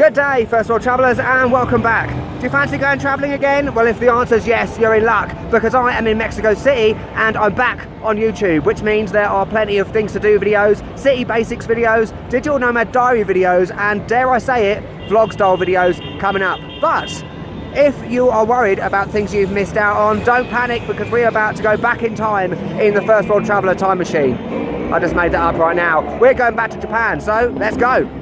Good day, first world travellers, and welcome back. Do you fancy going travelling again? Well, if the answer is yes, you're in luck, because I am in Mexico City and I'm back on YouTube, which means there are plenty of things to do videos, city basics videos, digital nomad diary videos, and dare I say it, vlog style videos coming up. But if you are worried about things you've missed out on, don't panic, because we're about to go back in time in the first world traveller time machine. I just made that up right now. We're going back to Japan, so let's go.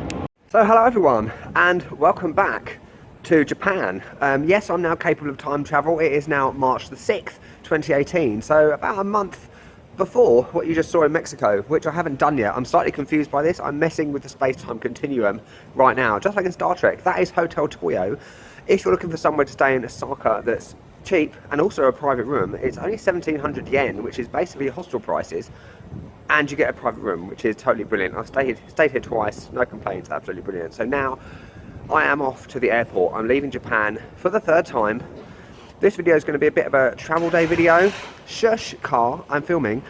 So hello everyone, and welcome back to Japan. Yes, I'm now capable of time travel. It is now March the 6th, 2018, so about a month before what you just saw in Mexico, which I haven't done yet. I'm slightly confused by this. I'm messing with the space-time continuum right now, just like in Star Trek. That is Hotel Toyo. If you're looking for somewhere to stay in Osaka that's cheap and also a private room, it's only 1,700 yen, which is basically hostel prices. And you get a private room, which is totally brilliant. I've stayed here twice, no complaints, absolutely brilliant. So now I am off to the airport. I'm leaving Japan for the third time. This video is going to be a bit of a travel day video. Shush, car, I'm filming.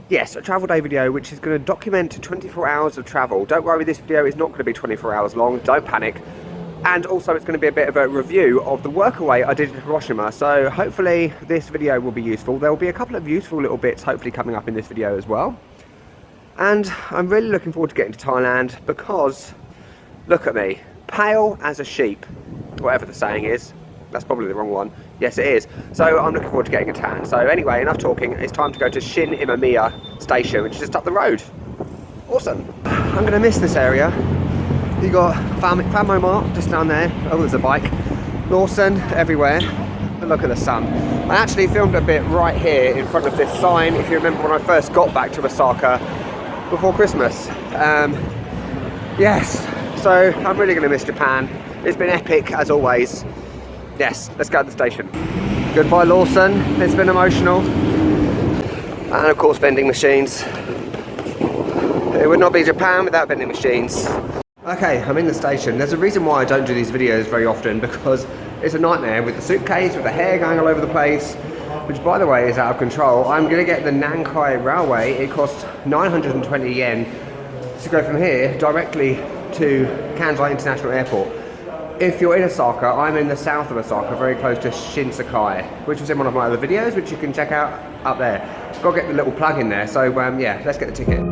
Yes, a travel day video which is going to document 24 hours of travel. Don't worry, this video is not going to be 24 hours long, don't panic. And also it's going to be a bit of a review of the WORKAWay I did in Hiroshima, so hopefully this video will be useful. There will be a couple of useful little bits hopefully coming up in this video as well. And I'm really looking forward to getting to Thailand because, look at me, pale as a sheep, whatever the saying is. That's probably the wrong one. Yes, it is. So I'm looking forward to getting a tan. So anyway, enough talking. It's time to go to Fushimi-Inari Station, which is just up the road. Awesome. I'm going to miss this area. You got Famo Mart just down there. Oh, there's a bike. Lawson everywhere. But look at the sun. I actually filmed a bit right here in front of this sign, if you remember when I first got back to Osaka before Christmas. Yes, so I'm really going to miss Japan. It's been epic as always. Yes, let's go to the station. Goodbye Lawson, it's been emotional. And of course vending machines. It would not be Japan without vending machines. Okay, I'm in the station. There's a reason why I don't do these videos very often, because it's a nightmare with the suitcase, with the hair going all over the place, which by the way is out of control. I'm going to get the Nanchi Railway. It costs 920 yen to go from here directly to Kansai International Airport. If you're in Osaka, I'm in the south of Osaka, very close to Shinsekai, which was in one of my other videos, which you can check out up there. Got to get the little plug in there, so yeah, let's get the ticket.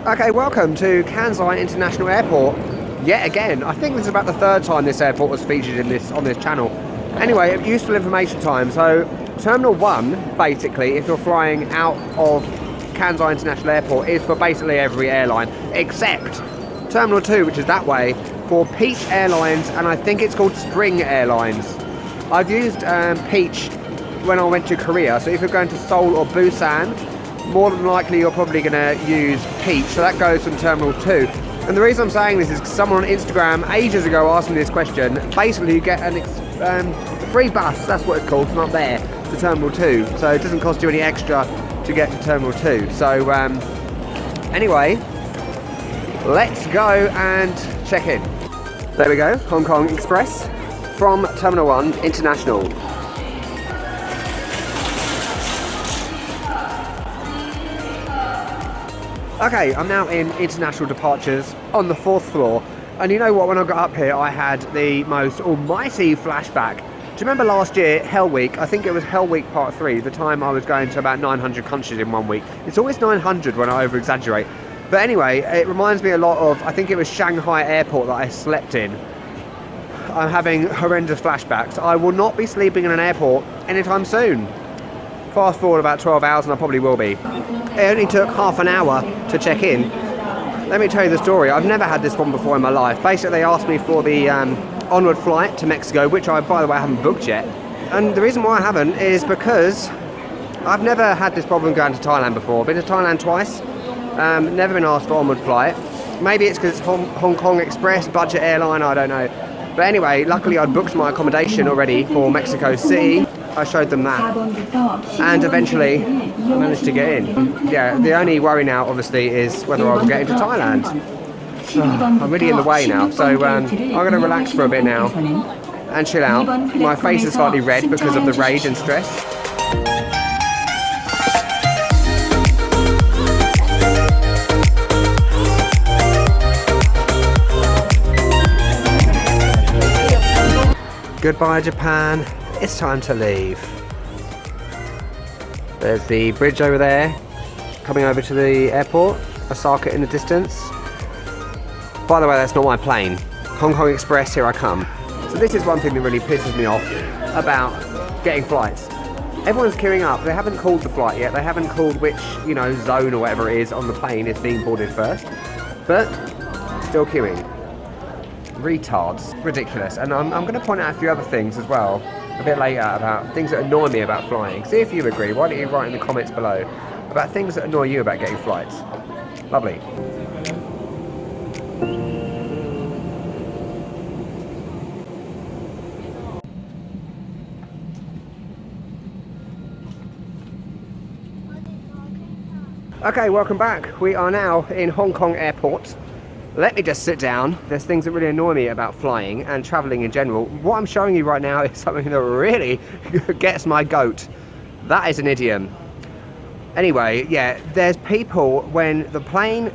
Okay, welcome to Kansai International Airport yet again. I think this is about the third time this airport was featured in on this channel. Anyway, useful information time. So Terminal 1, basically, if you're flying out of Kansai International Airport, is for basically every airline, except Terminal 2, which is that way, for Peach Airlines, and I think it's called Spring Airlines. I've used Peach when I went to Korea, so if you're going to Seoul or Busan, more than likely you're probably going to use Peach, so that goes from Terminal 2. And the reason I'm saying this is because someone on Instagram ages ago asked me this question. Basically you get a free bus, that's what it's called, from up there to Terminal 2, so it doesn't cost you any extra to get to Terminal 2. So anyway, let's go and check in. There we go, Hong Kong Express from Terminal 1 International. Okay, I'm now in international departures on the 4th floor, And you know what, when I got up here, I had the most almighty flashback. Do you remember last year, Hell Week? I think it was Hell Week Part 3, the time I was going to about 900 countries in 1 week. It's always 900 when I over-exaggerate. But anyway, it reminds me a lot of, I think it was Shanghai Airport that I slept in. I'm having horrendous flashbacks. I will not be sleeping in an airport anytime soon. Fast forward about 12 hours and I probably will be. It only took half an hour to check in. Let me tell you the story. I've never had this one before in my life. Basically, they asked me for the onward flight to Mexico, which I, by the way, haven't booked yet. And the reason why I haven't is because I've never had this problem going to Thailand before. Been to Thailand twice, never been asked for onward flight. Maybe it's because it's Hong Kong Express, budget airline, I don't know. But anyway, luckily I'd booked my accommodation already for Mexico City. I showed them that, and eventually I managed to get in. Yeah, the only worry now, obviously, is whether I will get into Thailand. I'm really in the way now, so I'm going to relax for a bit now and chill out. My face is slightly red because of the rage and stress. Goodbye, Japan. It's time to leave. There's the bridge over there, coming over to the airport. Osaka in the distance. By the way, that's not my plane. Hong Kong Express, here I come. So this is one thing that really pisses me off about getting flights. Everyone's queuing up. They haven't called the flight yet. They haven't called which, zone or whatever it is on the plane is being boarded first. But still queuing. Retards. Ridiculous. And I'm going to point out a few other things as well a bit later about things that annoy me about flying. See if you agree. Why don't you write in the comments below about things that annoy you about getting flights. Lovely. Okay, welcome back. We are now in Hong Kong Airport. Let me just sit down. There's things that really annoy me about flying and travelling in general. What I'm showing you right now is something that really gets my goat. That is an idiom. Anyway, yeah, there's people when the plane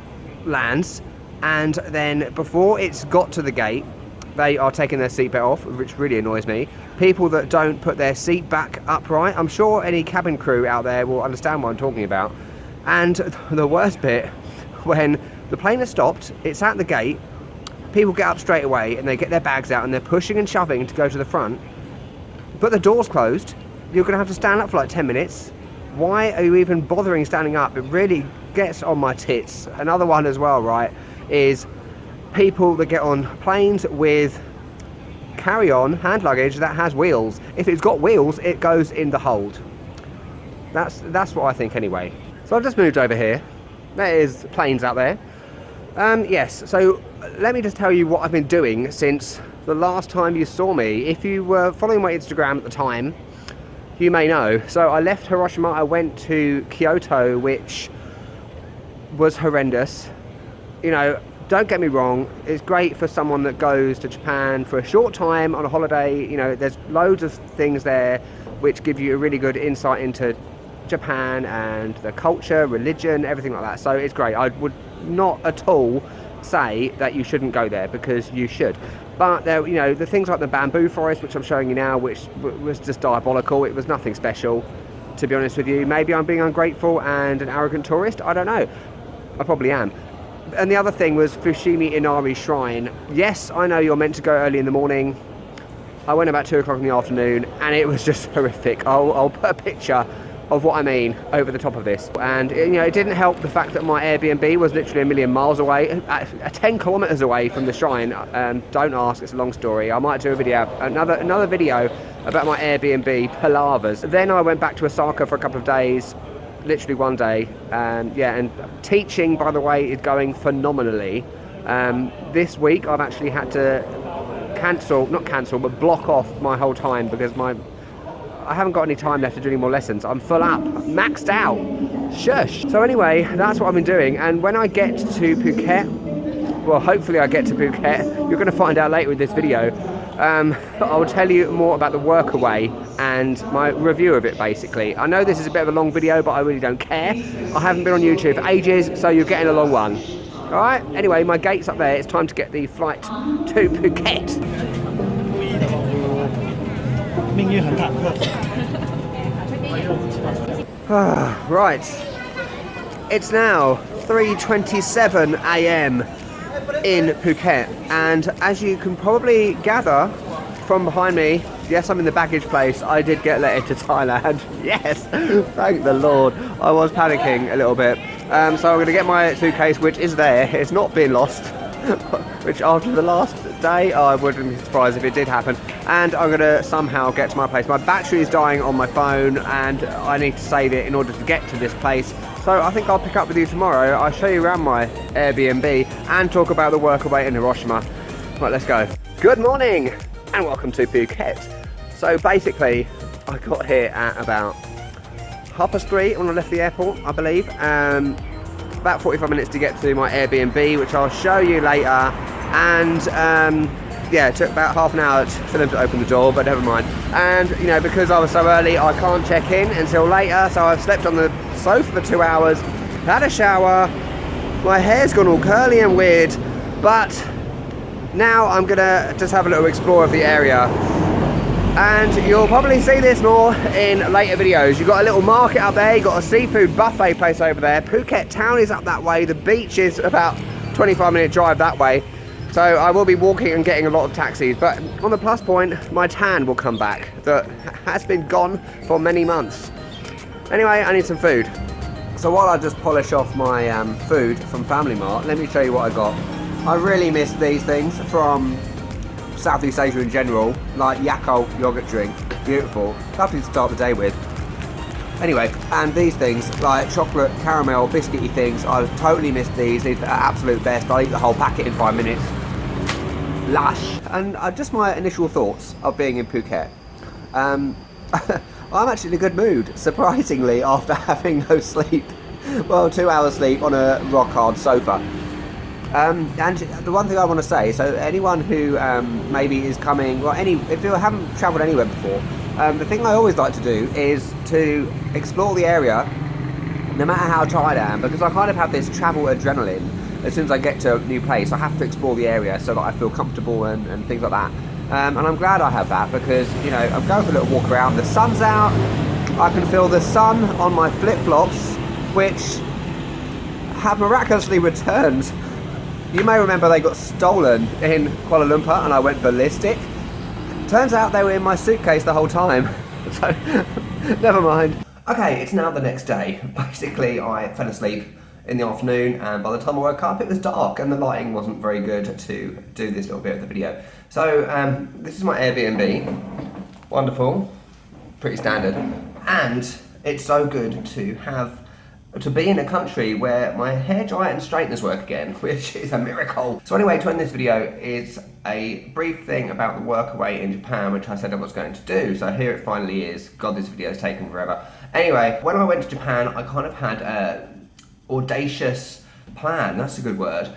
lands and then before it's got to the gate, they are taking their seatbelt off, which really annoys me. People that don't put their seat back upright. I'm sure any cabin crew out there will understand what I'm talking about. And the worst bit, when the plane has stopped, it's at the gate, people get up straight away and they get their bags out and they're pushing and shoving to go to the front, but the door's closed. You're going to have to stand up for like 10 minutes. Why are you even bothering standing up? It really gets on my tits. Another one as well, right, is people that get on planes with carry-on hand luggage that has wheels. If it's got wheels, it goes in the hold. That's what I think anyway. So I've just moved over here. There is planes out there. Yes, so let me just tell you what I've been doing since the last time you saw me. If you were following my Instagram at the time, you may know. So I left Hiroshima, I went to Kyoto, which was horrendous. Don't get me wrong, it's great for someone that goes to Japan for a short time on a holiday. There's loads of things there which give you a really good insight into Japan and the culture, religion, everything like that. So it's great. I would not at all say that you shouldn't go there, because you should. But there, the things like the bamboo forest, which I'm showing you now, which was just diabolical. It was nothing special, to be honest with you. Maybe I'm being ungrateful and an arrogant tourist. I don't know. I probably am. And the other thing was Fushimi-Inari Shrine. Yes, I know you're meant to go early in the morning. I went about 2 o'clock in the afternoon and it was just horrific. I'll put a picture of what I mean over the top of this. And it didn't help the fact that my Airbnb was literally a million miles away, 10 kilometers away from the shrine. Don't ask, it's a long story. I might do another video about my Airbnb palavers. Then I went back to Osaka for a couple of days, literally one day. And teaching, by the way, is going phenomenally. This week I've actually had to but block off my whole time because I haven't got any time left to do any more lessons. I'm full up, maxed out. Shush. So anyway, that's what I've been doing. And when I get to Phuket, well, hopefully I get to Phuket. You're going to find out later with this video. I'll tell you more about the WORKAWay and my review of it, basically. I know this is a bit of a long video, but I really don't care. I haven't been on YouTube for ages, so you're getting a long one. Alright, anyway, my gate's up there. It's time to get the flight to Phuket. Right, it's now 3:27 a.m. in Phuket, and as you can probably gather from behind me, yes, I'm in the baggage place. I did get let into Thailand. Yes, thank the Lord. I was panicking a little bit. So I'm going to get my suitcase, which is there. It's not been lost, which after the last day, I wouldn't be surprised if it did happen. And I'm going to somehow get to my place. My battery is dying on my phone, and I need to save it in order to get to this place. So I think I'll pick up with you tomorrow. I'll show you around my Airbnb and talk about the WORKAWay in Arashiyama. Right, let's go. Good morning and welcome to Phuket. So basically, I got here at about 3:30 when I left the airport, I believe. About 45 minutes to get to my Airbnb, which I'll show you later. And yeah, it took about half an hour for them to open the door, but never mind. And you know, because I was so early, I can't check in until later, so I've slept on the sofa for 2 hours, had a shower, my hair's gone all curly and weird, but now I'm gonna just have a little explore of the area. And you'll probably see this more in later videos. You've got a little market up there, you've got a seafood buffet place over there. Phuket town is up that way, the beach is about 25-minute drive that way. So I will be walking and getting a lot of taxis, but on the plus point, my tan will come back. That has been gone for many months. Anyway, I need some food. So while I just polish off my food from Family Mart, let me show you what I got. I really miss these things from Southeast Asia in general, like Yakult yogurt drink, beautiful, lovely to start the day with. Anyway, and these things, like chocolate, caramel, biscuity things, I totally missed these. These are absolute best. I'll eat the whole packet in 5 minutes. Lush. And just my initial thoughts of being in Phuket. I'm actually in a good mood, surprisingly, after having no sleep. Well, 2 hours sleep on a rock hard sofa. And the one thing I want to say, so anyone who maybe is coming, or if you haven't travelled anywhere before, the thing I always like to do is to explore the area, no matter how tired I am, because I kind of have this travel adrenaline. As soon as I get to a new place, I have to explore the area so that I feel comfortable and things like that. And I'm glad I have that because, you know, I'm going for a little walk around. The sun's out. I can feel the sun on my flip-flops, which have miraculously returned. You may remember they got stolen in Kuala Lumpur and I went ballistic. Turns out they were in my suitcase the whole time, so never mind. Okay, it's now the next day. Basically, I fell asleep in the afternoon and by the time I woke up it was dark and the lighting wasn't very good to do this little bit of the video. So this is my Airbnb. Wonderful, pretty standard. And it's so good to be in a country where my hairdryer and straighteners work again, which is a miracle. So anyway, to end this video is a brief thing about the WORKAWay in Japan, which I said I was going to do. So here it finally is. God, this video's taken forever. Anyway, when I went to Japan, I kind of had an audacious plan, that's a good word,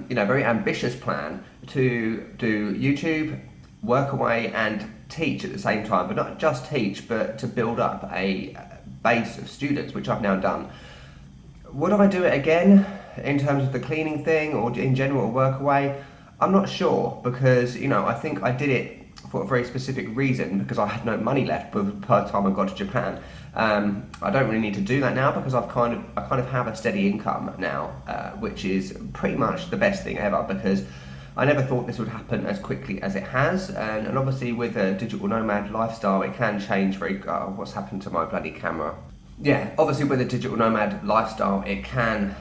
you know, very ambitious plan to do YouTube, WORKAWay and teach at the same time, but not just teach, but to build up a base of students, which I've now done. Would I do it again in terms of the cleaning thing or in general WORKAWay? I'm not sure because, you know, I think I did it for a very specific reason because I had no money left by the time I got to Japan. I don't really need to do that now because I kind of have a steady income now, which is pretty much the best thing ever because I never thought this would happen as quickly as it has, and obviously with a digital nomad lifestyle it can change very... what's happened to my bloody camera? Yeah, obviously with a digital nomad lifestyle it can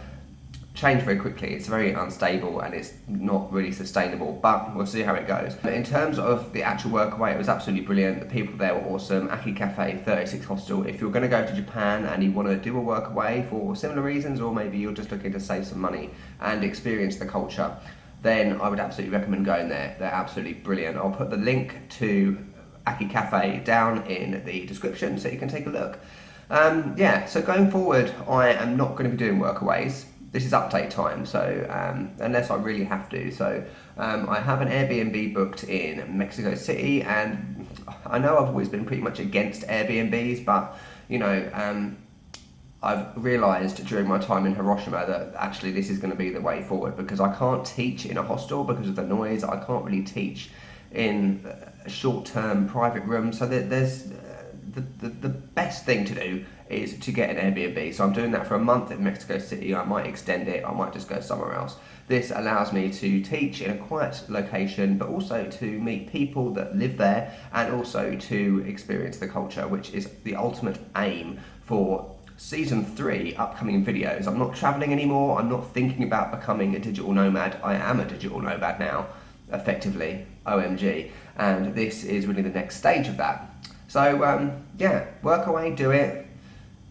change very quickly. It's very unstable and it's not really sustainable, but we'll see how it goes. In terms of the actual WORKAWay, it was absolutely brilliant. The people there were awesome. Aki Cafe, 36 Hostel. If you're going to go to Japan and you want to do a WORKAWay for similar reasons, or maybe you're just looking to save some money and experience the culture, then I would absolutely recommend going there. They're absolutely brilliant. I'll put the link to Aki Cafe down in the description so you can take a look. Yeah, so going forward, I am not going to be doing WORKAWays. This is update time, so unless I really have to. So I have an Airbnb booked in Mexico City, and I know I've always been pretty much against Airbnbs, but you know, I've realised during my time in Hiroshima that actually this is going to be the way forward, because I can't teach in a hostel because of the noise. I can't really teach in a short-term private room. So there's the best thing to do is to get an Airbnb. So I'm doing that for a month in Mexico City. I might extend it. I might just go somewhere else. This allows me to teach in a quiet location, but also to meet people that live there and also to experience the culture, which is the ultimate aim for Season 3 upcoming videos. I'm not travelling anymore. I'm not thinking about becoming a digital nomad. I am a digital nomad now, effectively, OMG. And this is really the next stage of that. So yeah, work away, do it.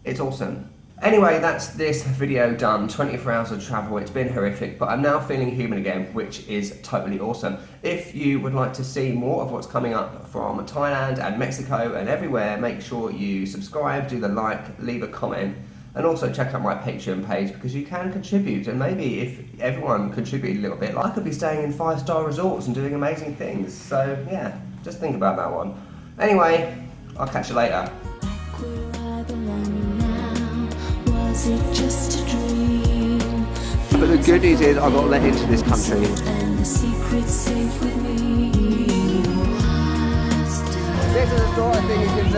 It's awesome. Anyway, that's this video done. 24 hours of travel. It's been horrific, but I'm now feeling human again, which is totally awesome. If you would like to see more of what's coming up from Thailand and Mexico and everywhere, make sure you subscribe, do the like, leave a comment, and also check out my Patreon page, because you can contribute. And maybe if everyone contributed a little bit, I could be staying in 5-star resorts and doing amazing things. So yeah, just think about that one. Anyway, I'll catch you later. It just a dream? But the good news is I got let into this country. And the secret's safe with me. This is the sort of thing you can